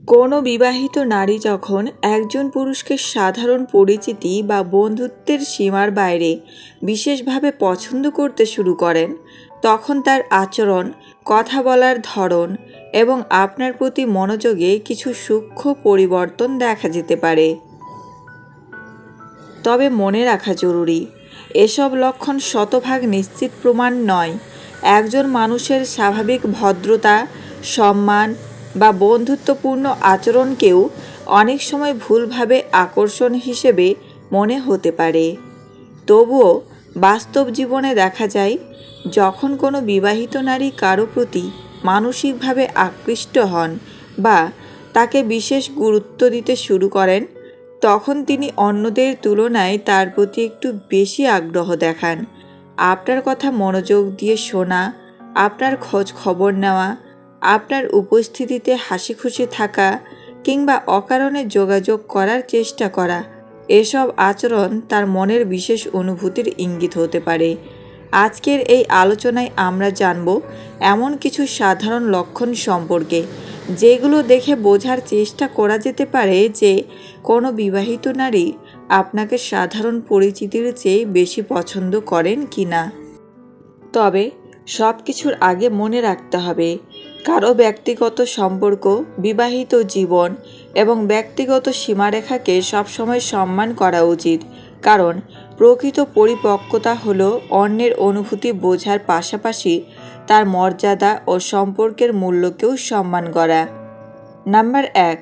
কোনো বিবাহিত নারী যখন একজন পুরুষকে সাধারণ পরিচিতি বা বন্ধুত্বের সীমার বাইরে বিশেষভাবে পছন্দ করতে শুরু করেন, তখন তার আচরণ, কথা বলার ধরন এবং আপনার প্রতি মনোযোগে কিছু সূক্ষ্ম পরিবর্তন দেখা যেতে পারে। তবে মনে রাখা জরুরি, এসব লক্ষণ শতভাগ নিশ্চিত প্রমাণ নয়। একজন মানুষের স্বাভাবিক ভদ্রতা, সম্মান বা বন্ধুত্বপূর্ণ আচরণকেও অনেক সময় ভুলভাবে আকর্ষণ হিসেবে মনে হতে পারে। তবুও বাস্তব জীবনে দেখা যায়, যখন কোনো বিবাহিত নারী কারো প্রতি মানসিকভাবে আকৃষ্ট হন বা তাকে বিশেষ গুরুত্ব দিতে শুরু করেন, তখন তিনি অন্যদের তুলনায় তার প্রতি একটু বেশি আগ্রহ দেখান। আপনার কথা মনোযোগ দিয়ে শোনা, আপনার খোঁজ খবর নেওয়া, আপনার উপস্থিতিতে হাসি খুশি থাকা কিংবা অকারণে যোগাযোগ করার চেষ্টা করা, এসব আচরণ তার মনের বিশেষ অনুভূতির ইঙ্গিত হতে পারে। আজকের এই আলোচনায় আমরা জানব এমন কিছু সাধারণ লক্ষণ সম্পর্কে, যেগুলো দেখে বোঝার চেষ্টা করা যেতে পারে যে কোনো বিবাহিত নারী আপনাকে সাধারণ পরিচিতির চেয়ে বেশি পছন্দ করেন কি না। তবে সব কিছুর আগে মনে রাখতে হবে, কারো ব্যক্তিগত সম্পর্ক, বিবাহিত জীবন এবং ব্যক্তিগত সীমারেখাকে সবসময় সম্মান করা উচিত, কারণ প্রকৃত পরিপক্কতা হলো অন্যের অনুভূতি বোঝার পাশাপাশি তার মর্যাদা ও সম্পর্কের মূল্যকেও সম্মান করা। নাম্বার 1,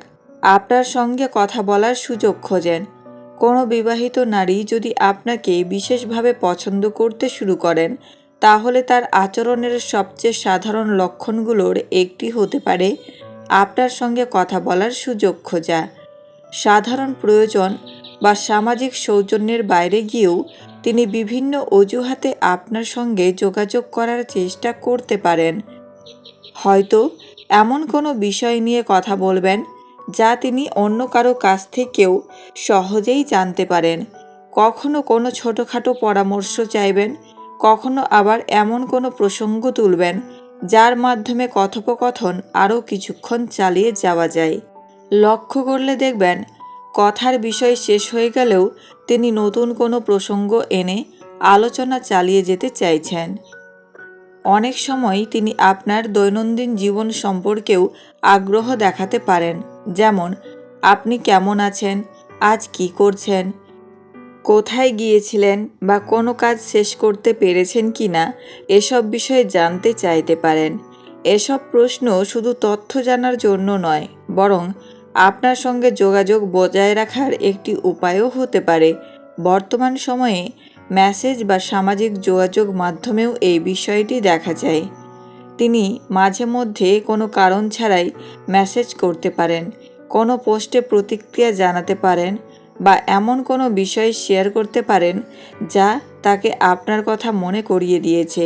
আপনার সঙ্গে কথা বলার সুযোগ খোঁজেন। কোনো বিবাহিত নারী যদি আপনাকে বিশেষভাবে পছন্দ করতে শুরু করেন, তাহলে তার আচরণের সবচেয়ে সাধারণ লক্ষণগুলোর একটি হতে পারে আপনার সঙ্গে কথা বলার সুযোগ খোঁজা। সাধারণ প্রয়োজন বা সামাজিক সৌজন্যের বাইরে গিয়েও তিনি বিভিন্ন অজুহাতে আপনার সঙ্গে যোগাযোগ করার চেষ্টা করতে পারেন। হয়তো এমন কোনো বিষয় নিয়ে কথা বলবেন যা তিনি অন্য কারো কাছ থেকেও সহজেই জানতে পারেন। কখনো কোনো ছোটোখাটো পরামর্শ চাইবেন, কখনো আবার এমন কোনো প্রসঙ্গ তুলবেন যার মাধ্যমে কথোপকথন আরও কিছুক্ষণ চালিয়ে যাওয়া যায়। লক্ষ্য করলে দেখবেন, কথার বিষয় শেষ হয়ে গেলেও তিনি নতুন কোনো প্রসঙ্গ এনে আলোচনা চালিয়ে যেতে চাইছেন। অনেক সময় তিনি আপনার দৈনন্দিন জীবন সম্পর্কেও আগ্রহ দেখাতে পারেন, যেমন আপনি কেমন আছেন, আজ কি করছেন, কোথায় গিয়েছিলেন বা কোনো কাজ শেষ করতে পেরেছেন কি না, এসব বিষয়ে জানতে চাইতে পারেন। এসব প্রশ্ন শুধু তথ্য জানার জন্য নয়, বরং আপনার সঙ্গে যোগাযোগ বজায় রাখার একটি উপায়ও হতে পারে। বর্তমান সময়ে মেসেজ বা সামাজিক যোগাযোগ মাধ্যমেও এই বিষয়টি দেখা যায়। তিনি মাঝে মধ্যে কোনো কারণ ছাড়াই মেসেজ করতে পারেন, কোনো পোস্টে প্রতিক্রিয়া জানাতে পারেন বা এমন কোনো বিষয় শেয়ার করতে পারেন যা তাকে আপনার কথা মনে করিয়ে দিয়েছে।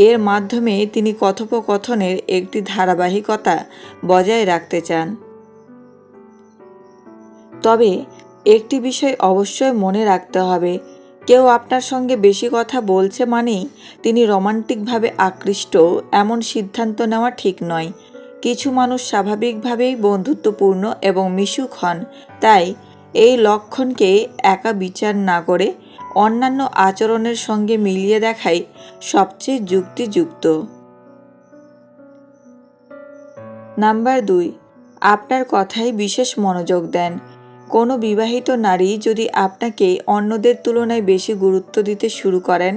এর মাধ্যমে তিনি কথোপকথনের একটি ধারাবাহিকতা বজায় রাখতে চান। তবে একটি বিষয় অবশ্যই মনে রাখতে হবে, কেউ আপনার সঙ্গে বেশি কথা বলছে মানেই তিনি রোমান্টিকভাবে আকৃষ্ট, এমন সিদ্ধান্ত নেওয়া ঠিক নয়। কিছু মানুষ স্বাভাবিকভাবেই বন্ধুত্বপূর্ণ এবং মিশুক হন, তাই এই লক্ষণকে একা বিচার না করে অন্যান্য আচরণের সঙ্গে মিলিয়ে দেখাই সবচেয়ে যুক্তিযুক্ত। নাম্বার 2, আপনার কথায় বিশেষ মনোযোগ দেন। কোনো বিবাহিত নারী যদি আপনাকে অন্যদের তুলনায় বেশি গুরুত্ব দিতে শুরু করেন,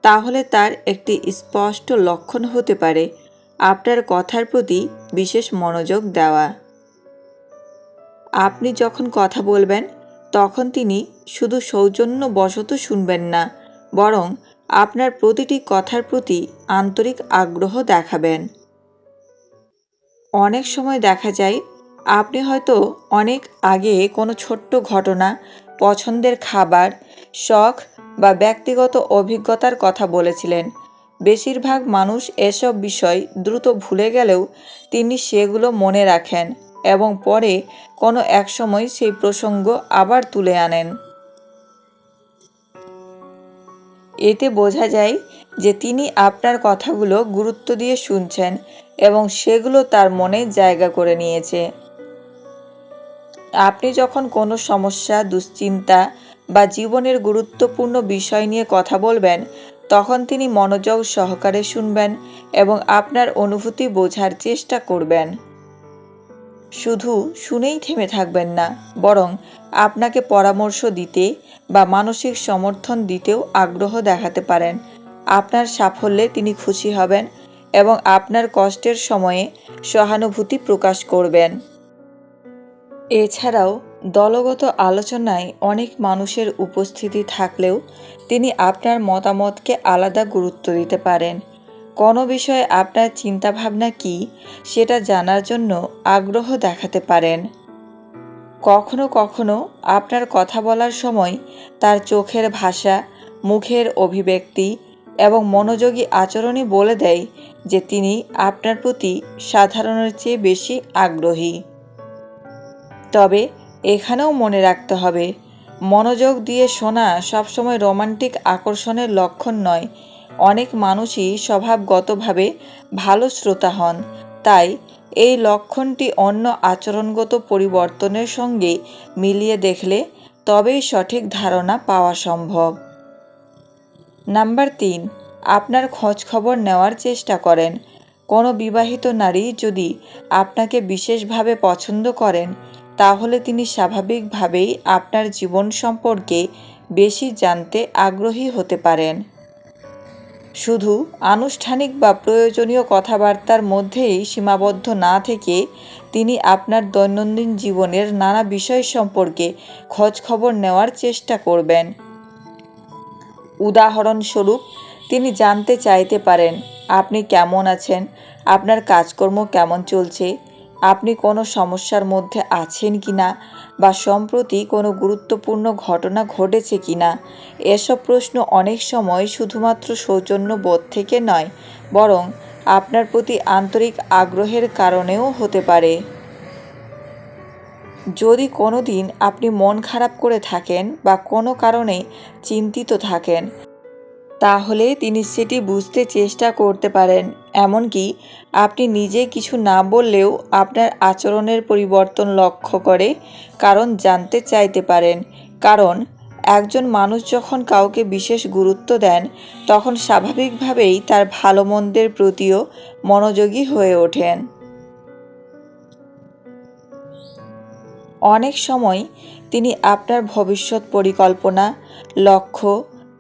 তাহলে তার একটি স্পষ্ট লক্ষণ হতে পারে আপনার কথার প্রতি বিশেষ মনোযোগ দেওয়া। আপনি যখন কথা বলবেন, তখন তিনি শুধু সৌজন্যবশত শুনবেন না, বরং আপনার প্রতিটি কথার প্রতি আন্তরিক আগ্রহ দেখাবেন। অনেক সময় দেখা যায়, আপনি হয়তো অনেক আগে কোনো ছোট্ট ঘটনা, পছন্দের খাবার, শখ বা ব্যক্তিগত অভিজ্ঞতার কথা বলেছিলেন। বেশিরভাগ মানুষ এসব বিষয় দ্রুত ভুলে গেলেও তিনি সেগুলো মনে রাখেন এবং পরে কোনো এক সময় সেই প্রসঙ্গ আবার তুলে আনেন। এতে বোঝা যায় যে তিনি আপনার কথাগুলো গুরুত্ব দিয়ে শুনছেন এবং সেগুলো তার মনে জায়গা করে নিয়েছে। আপনি যখন কোনো সমস্যা, দুশ্চিন্তা বা জীবনের গুরুত্বপূর্ণ বিষয় নিয়ে কথা বলবেন, তখন তিনি মনোযোগ সহকারে শুনবেন এবং আপনার অনুভূতি বোঝার চেষ্টা করবেন। শুধু শুনেই থেমে থাকবেন না, বরং আপনাকে পরামর্শ দিতে বা মানসিক সমর্থন দিতেও আগ্রহ দেখাতে পারেন। আপনার সাফল্যে তিনি খুশি হবেন এবং আপনার কষ্টের সময়ে সহানুভূতি প্রকাশ করবেন। এছাড়াও দলগত আলোচনায় অনেক মানুষের উপস্থিতি থাকলেও তিনি আপনার মতামতকে আলাদা গুরুত্ব দিতে পারেন। কোনো বিষয়ে আপনার চিন্তাভাবনা কী সেটা জানার জন্য আগ্রহ দেখাতে পারেন। কখনো কখনো আপনার কথা বলার সময় তার চোখের ভাষা, মুখের অভিব্যক্তি এবং মনোযোগী আচরণই বলে দেয় যে তিনি আপনার প্রতি সাধারণের চেয়ে বেশি আগ্রহী। তবে এখানেও মনে রাখতে হবে, মনোযোগ দিয়ে শোনা সবসময় রোমান্টিক আকর্ষণের লক্ষণ নয়। অনেক মানুষই স্বভাবগতভাবে ভালো শ্রোতা হন, তাই এই লক্ষণটি অন্য আচরণগত পরিবর্তনের সঙ্গে মিলিয়ে দেখলে তবেই সঠিক ধারণা পাওয়া সম্ভব। নাম্বার ৩, আপনার খোঁজখবর নেওয়ার চেষ্টা করেন। কোনো বিবাহিত নারী যদি আপনাকে বিশেষভাবে পছন্দ করেন, তাহলে তিনি স্বাভাবিকভাবেই আপনার জীবন সম্পর্কে বেশি জানতে আগ্রহী হতে পারেন। শুধু আনুষ্ঠানিক বা প্রয়োজনীয় কথাবার্তার মধ্যেই সীমাবদ্ধ না থেকে তিনি আপনার দৈনন্দিন জীবনের নানা বিষয় সম্পর্কে খোঁজখবর নেওয়ার চেষ্টা করবেন। উদাহরণস্বরূপ, তিনি জানতে চাইতে পারেন আপনি কেমন আছেন, আপনার কাজকর্ম কেমন চলছে, আপনি কোনো সমস্যার মধ্যে আছেন কিনা বা সম্প্রতি কোনো গুরুত্বপূর্ণ ঘটনা ঘটেছে কিনা। এসব প্রশ্ন অনেক সময় শুধুমাত্র সৌজন্যবোধ থেকে নয়, বরং আপনার প্রতি আন্তরিক আগ্রহের কারণেও হতে পারে। যদি কোনো দিন আপনি মন খারাপ করে থাকেন বা কোনো কারণে চিন্তিত থাকেন, তাহলে তিনি সেটি বুঝতে চেষ্টা করতে পারেন। এমনকি আপনি নিজে কিছু না বললেও আপনার আচরণের পরিবর্তন লক্ষ্য করে কারণ জানতে চাইতে পারেন। কারণ একজন মানুষ যখন কাউকে বিশেষ গুরুত্ব দেন, তখন স্বাভাবিকভাবেই তার ভালো মন্দের প্রতিও মনোযোগী হয়ে ওঠেন। অনেক সময় তিনি আপনার ভবিষ্যৎ পরিকল্পনা, লক্ষ্য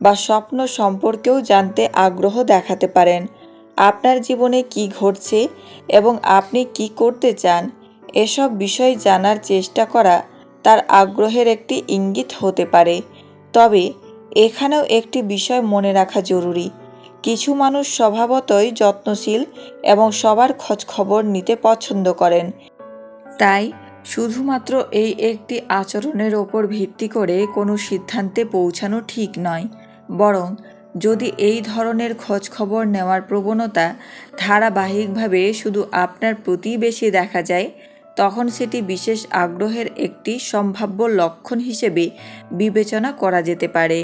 বা স্বপ্ন সম্পর্কেও জানতে আগ্রহ দেখাতে পারেন। আপনার জীবনে কী ঘটছে এবং আপনি কী করতে চান, এসব বিষয় জানার চেষ্টা করা তার আগ্রহের একটি ইঙ্গিত হতে পারে। তবে এখানেও একটি বিষয় মনে রাখা জরুরি, কিছু মানুষ স্বভাবতই যত্নশীল এবং সবার খোঁজখবর নিতে পছন্দ করেন। তাই শুধুমাত্র এই একটি আচরণের ওপর ভিত্তি করে কোনো সিদ্ধান্তে পৌঁছানো ঠিক নয়, বরং যদি এই ধরনের খোঁজখবর নেওয়ার প্রবণতা ধারাবাহিকভাবে শুধু আপনার প্রতি বেশি দেখা যায়, তখন সেটি বিশেষ আগ্রহের একটি সম্ভাব্য লক্ষণ হিসেবে বিবেচনা করা যেতে পারে।